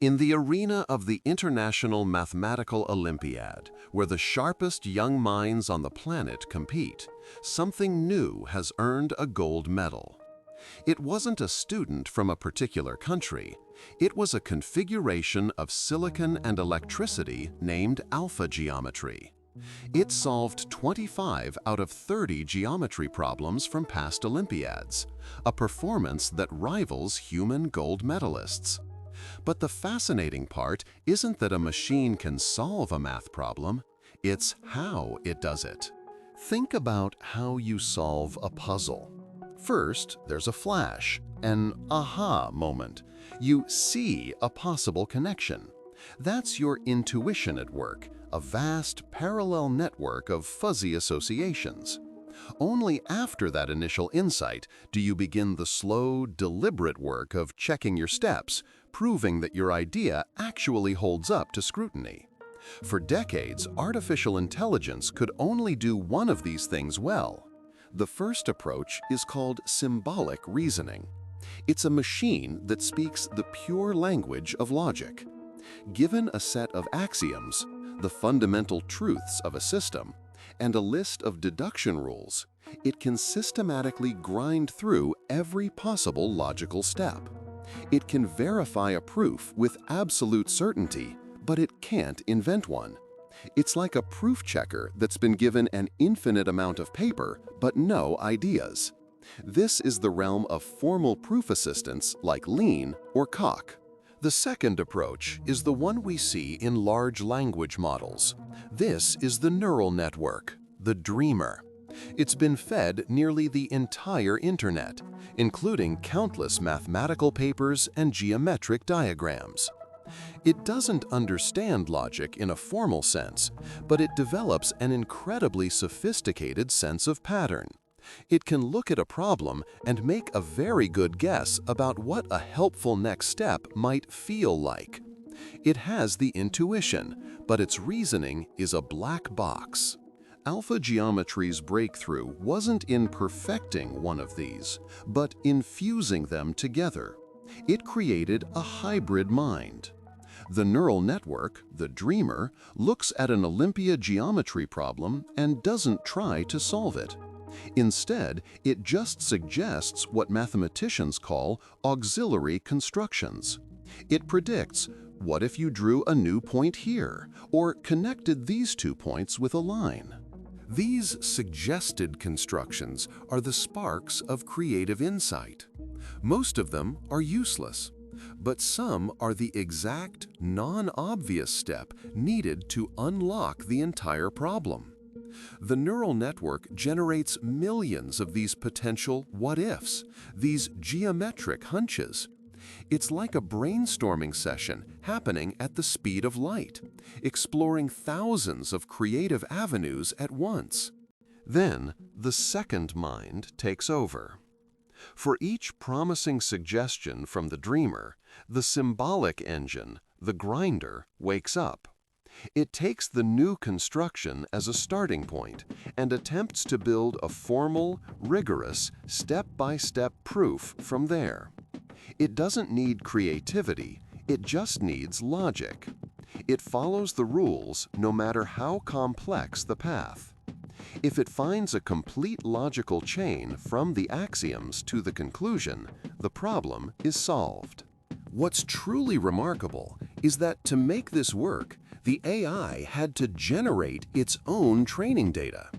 In the arena of the International Mathematical Olympiad, where the sharpest young minds on the planet compete, something new has earned a gold medal. It wasn't a student from a particular country. It was a configuration of silicon and electricity named alpha geometry. It solved 25 out of 30 geometry problems from past Olympiads, a performance that rivals human gold medalists. But the fascinating part isn't that a machine can solve a math problem, it's how it does it. Think about how you solve a puzzle. First, there's a flash, an aha moment. You see a possible connection. That's your intuition at work, a vast parallel network of fuzzy associations. Only after that initial insight do you begin the slow, deliberate work of checking your steps, proving that your idea actually holds up to scrutiny. For decades, artificial intelligence could only do one of these things well. The first approach is called symbolic reasoning. It's a machine that speaks the pure language of logic. Given a set of axioms, the fundamental truths of a system, and a list of deduction rules, it can systematically grind through every possible logical step. It can verify a proof with absolute certainty, but it can't invent one. It's like a proof checker that's been given an infinite amount of paper, but no ideas. This is the realm of formal proof assistants like Lean or Coq. The second approach is the one we see in large language models. This is the neural network, the dreamer. It's been fed nearly the entire internet, including countless mathematical papers and geometric diagrams. It doesn't understand logic in a formal sense, but it develops an incredibly sophisticated sense of pattern. It can look at a problem and make a very good guess about what a helpful next step might feel like. It has the intuition, but its reasoning is a black box. Alpha geometry's breakthrough wasn't in perfecting one of these, but in fusing them together. It created a hybrid mind. The neural network, the dreamer, looks at an Olympia geometry problem and doesn't try to solve it. Instead, it just suggests what mathematicians call auxiliary constructions. It predicts, what if you drew a new point here, or connected these two points with a line? These suggested constructions are the sparks of creative insight. Most of them are useless, but some are the exact, non-obvious step needed to unlock the entire problem. The neural network generates millions of these potential what-ifs, these geometric hunches. It's like a brainstorming session happening at the speed of light, exploring thousands of creative avenues at once. Then, the second mind takes over. For each promising suggestion from the dreamer, the symbolic engine, the grinder, wakes up. It takes the new construction as a starting point and attempts to build a formal, rigorous, step-by-step proof from there. It doesn't need creativity, it just needs logic. It follows the rules no matter how complex the path. If it finds a complete logical chain from the axioms to the conclusion, the problem is solved. What's truly remarkable is that to make this work, the AI had to generate its own training data.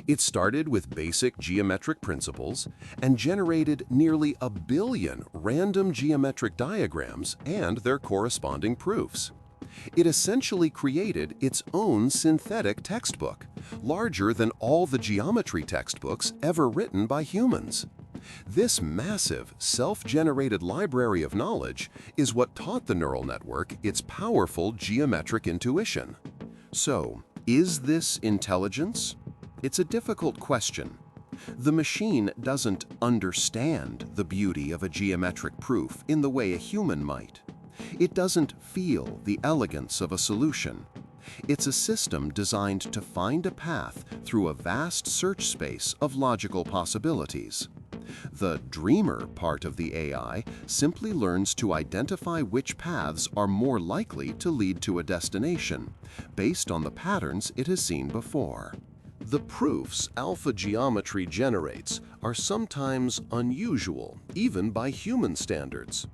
It started with basic geometric principles and generated nearly 1 billion random geometric diagrams and their corresponding proofs. It essentially created its own synthetic textbook, larger than all the geometry textbooks ever written by humans. This massive, self-generated library of knowledge is what taught the neural network its powerful geometric intuition. So, is this intelligence? It's a difficult question. The machine doesn't understand the beauty of a geometric proof in the way a human might. It doesn't feel the elegance of a solution. It's a system designed to find a path through a vast search space of logical possibilities. The dreamer part of the AI simply learns to identify which paths are more likely to lead to a destination, based on the patterns it has seen before. The proofs alpha geometry generates are sometimes unusual, even by human standards.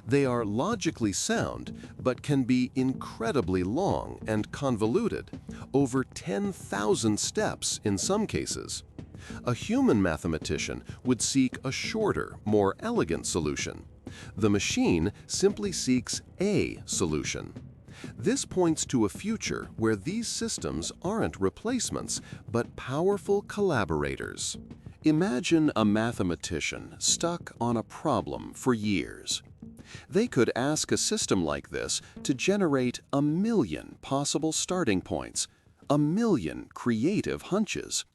They are logically sound, but can be incredibly long and convoluted, over 10,000 steps in some cases. A human mathematician would seek a shorter, more elegant solution. The machine simply seeks a solution. This points to a future where these systems aren't replacements, but powerful collaborators. Imagine a mathematician stuck on a problem for years. They could ask a system like this to generate 1,000,000 possible starting points, 1,000,000 creative hunches.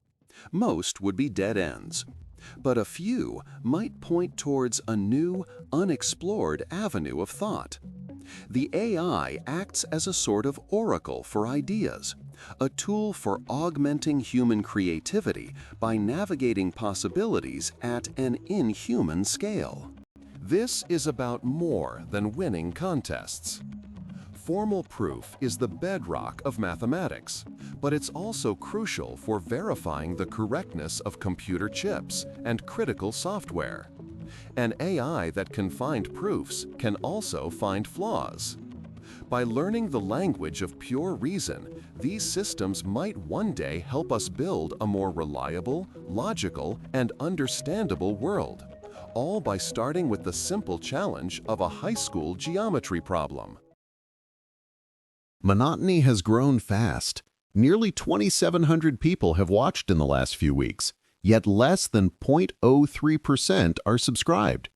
Most would be dead ends, but a few might point towards a new, unexplored avenue of thought. The AI acts as a sort of oracle for ideas, a tool for augmenting human creativity by navigating possibilities at an inhuman scale. This is about more than winning contests. Formal proof is the bedrock of mathematics, but it's also crucial for verifying the correctness of computer chips and critical software. An AI that can find proofs can also find flaws. By learning the language of pure reason, these systems might one day help us build a more reliable, logical, and understandable world, all by starting with the simple challenge of a high school geometry problem. Monotony has grown fast. Nearly 2,700 people have watched in the last few weeks, yet less than 0.03% are subscribed.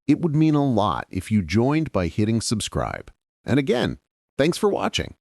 It would mean a lot if you joined by hitting subscribe. And again, thanks for watching.